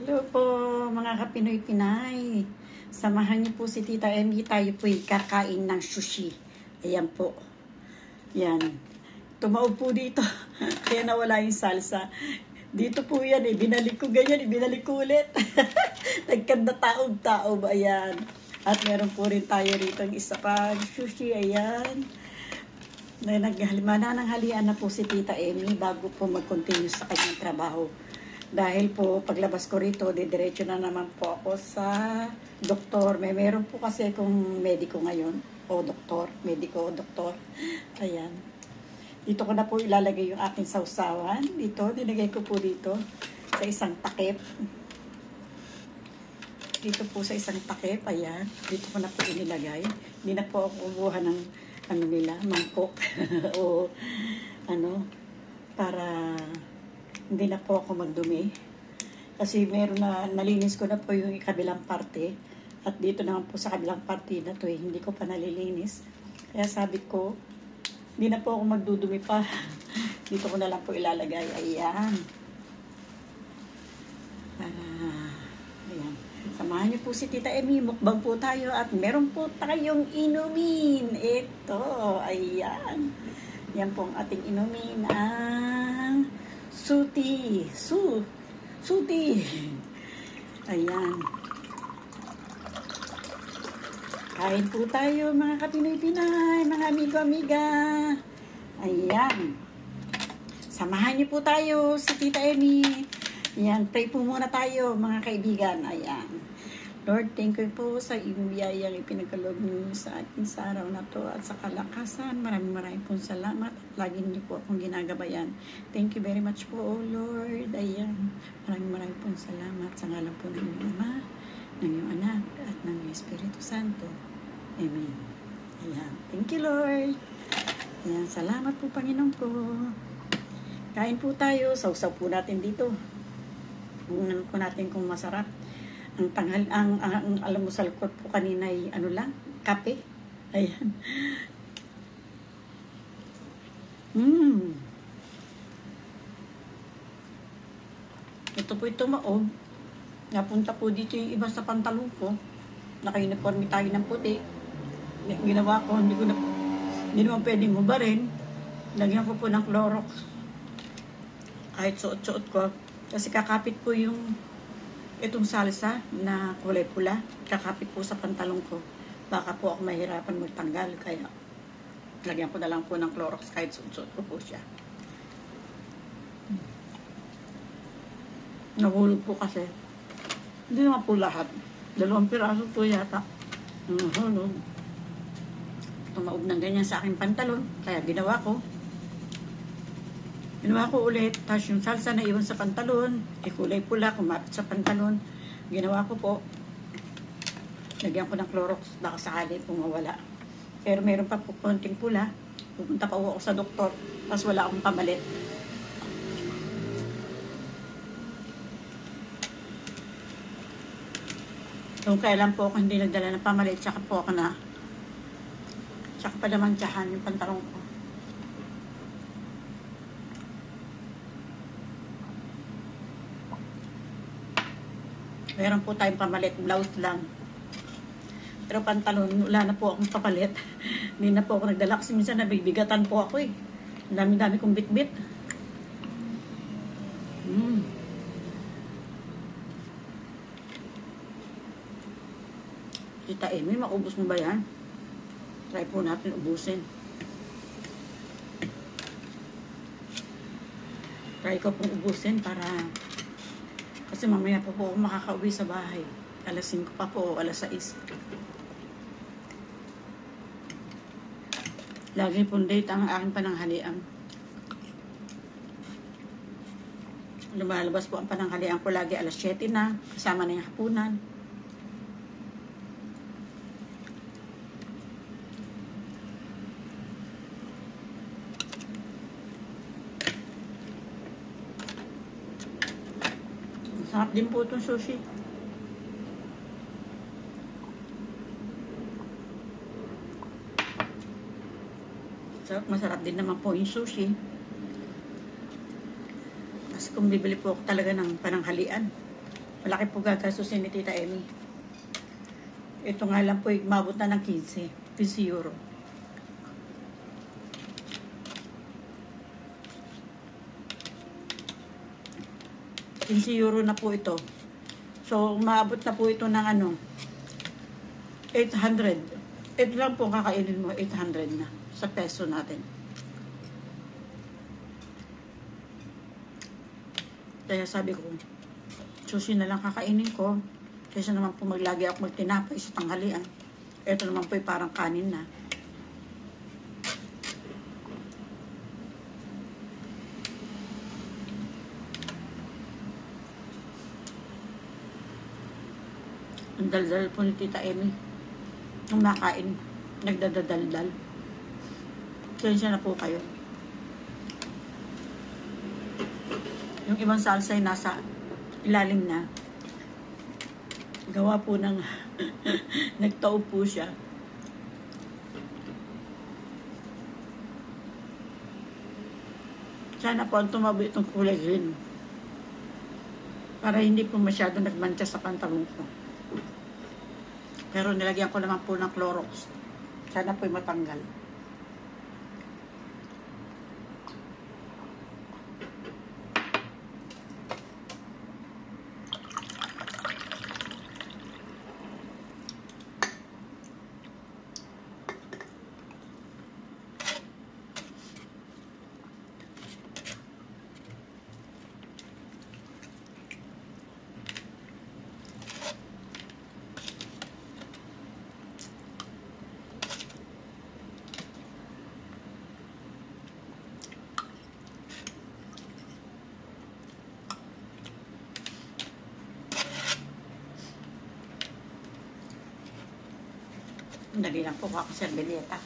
Hello po mga kapinoy-pinay. Samahan niyo po si Tita Emmy. Tayo po'y kakain ng sushi. Ayan po. Yan. Tumaob po dito. Kaya nawala yung salsa. Dito po yan eh. Binalik ko ganyan. Binalik ko ulit. Nagkanda taob-taob. Ayan. At meron po rin tayo rito ng isa pang sushi. Ayan. Manananghalian na po si Tita Emmy bago po mag-continue sa kanyang trabaho. Dahil po, paglabas ko rito, didiretso na naman po ako sa doktor. Meron po kasi akong mediko ngayon. O doktor, mediko, doktor. Ayan. Dito ko na po ilalagay yung aking sausawan. Dito, nilagay ko po dito sa isang takip. Dito po sa isang takip. Ayan. Dito ko na po inilagay. Hindi na po ako kubuha ng mangkok. O para hindi na po ako magdumi. Kasi meron na, nalinis ko na po yung kabilang parte. At dito naman po sa kabilang parte na to hindi ko pa nalilinis. Kaya sabi ko, hindi na po ako magdudumi pa. Dito ko na lang po ilalagay. Ayan. Ayan. Samahan niyo po si Tita Emmy. Mukbang po tayo at meron po tayong inumin. Ito. Ayan. Yan po ang ating inumin. Suti. Ayan. Kain po tayo mga kapinoy-pinay, mga amigo-amiga. Ayan. Samahan niyo po tayo sa Tita Emmy. Ayan, pray po muna tayo mga kaibigan. Ayan. Lord, thank you po sa iyong biyayang ipinagkaloob niyo sa akin sa araw na to at sa kalakasan. Maraming pong salamat at lagi niyo po akong ginagabayan. Thank you very much po, oh Lord. Ayan. Maraming pong salamat sa ngalan po ng iyong Ama, ng iyong Anak, at ng Espiritu Santo. Amen. Ayan. Thank you, Lord. Ayan. Salamat po, Panginoon ko. Kain po tayo. Sausaw po natin dito. Tingnan po natin kung masarap. Ang almusal ko po kanina ay kape. Ayan. Ito po ito maob. Napunta po dito yung iba sa pantalon ko. Naka-uniforme tayo ng puti. Ginawa ko, hindi naman pwedeng hubarin. Lagyan ko po ng Clorox. Kahit suot-suot ko. Kasi kakapit po yung itong salsa na kulay pula, kakapit po sa pantalon ko. Baka po ako mahirapan magtanggal, kaya lagyan ko na lang po ng Clorox kahit suot-suot ko po siya. Nahulog po kasi. Hindi naman po lahat. 2 piraso po yata. Nahulog. Tumaob ng ganyan sa aking pantalon, kaya ginawa ko ulit, tapos yung salsa na iwan sa pantalon, kulay pula, kumapit sa pantalon. Ginawa ko po, lagyan ko ng Clorox, baka sakali pong mawala. Pero meron pa po konting pula, pupunta pa ako sa doktor, tapos wala akong pamalit. Kung kailan po ako hindi nagdala ng pamalit, tsaka pa naman tsahan yung pantalon ko. Meron po tayong pamalit, blouse lang. Pero pantalon, wala na po akong papalit. Hindi na po ako nagdala kasi minsan nabibigatan po ako eh. Ang dami-dami kong bit-bit. Tita Emmy, maubos mo ba yan? Try po natin ubusin. Try ko pong ubusin para kasi mamaya po ako makakauwi sa bahay. Alas 5 pa po, alas 6. Lagi pong date ang aking pananghalian. Lumalabas po ang pananghalian ko lagi alas 7 na. Kasama na yung hapunan. Sarap din po itong sushi. Masarap din naman po yung sushi. Kasi kung bibili po ako talaga ng pananghalian, Malaki po gagastusin ni Tita Emmy. Ito nga lang po, mabot na ng 15 euro. €15 na po ito. So, maabot na po ito ng 800. Ito lang po kakainin mo, 800 na sa peso natin. Kaya sabi ko, sushi na lang kakainin ko. Kaysa naman po maglagi ako magtinapay sa tanghalian. Ito naman po ay parang kanin na. Ang daldal po ni Tita Emmy. Nung nakain, nagdadaldal. Kaya na po kayo. Yung ibang salsa ay nasa ilalim na. Gawa po ng nagtaob po siya. Sana po ang tumabi itong kulay green. Para hindi po masyado nagmantsa sa pantalon ko. Pero nilagyan ko naman po ng Clorox. Sana po'y matanggal. Dali lang po ako sa servileta.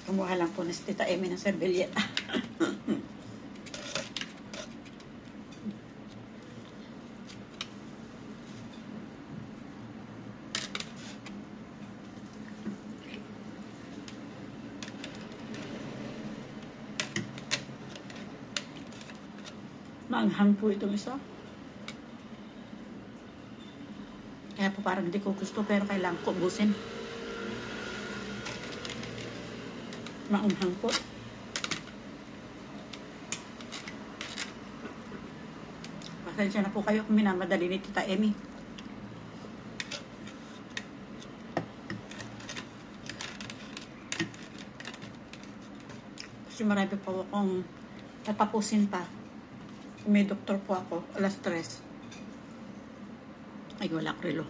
Kumuha lang po na si Tita Emmy ng servileta. Maanghang po itong isa. Kaya po parang hindi ko gusto pero kailangan ko ubusin. Maanghang po. Pasensya na po kayo kung minamadali ni Tita Emmy. Kasi marami po akong tatapusin pa. May doktor po ako, alas 3. Ay, wala krelo.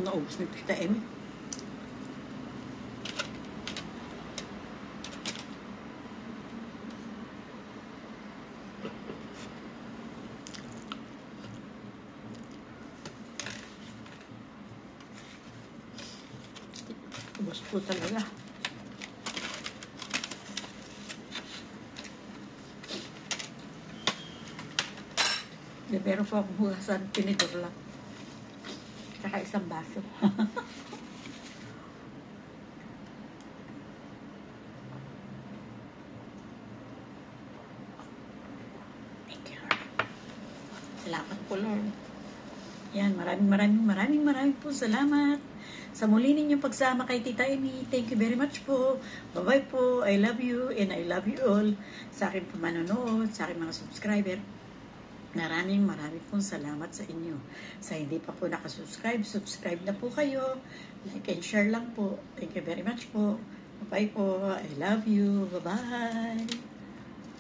Naubos ni Tita Emmy. Ubos po talaga. Pero po akong hugasan, tinidor lang. Tsaka isang baso. Thank you, Lord. Salamat po, Lord. Yan, maraming po salamat sa muli ninyong pagsama kay Tita Emmy. Thank you very much po. Bye-bye po. I love you and I love you all. Sa akin po manonood, sa akin mga subscriber. Maraming pong salamat sa inyo. Sa hindi pa po nakasubscribe, subscribe na po kayo. Like and share lang po. Thank you very much po. Bye-bye po. I love you. Bye-bye.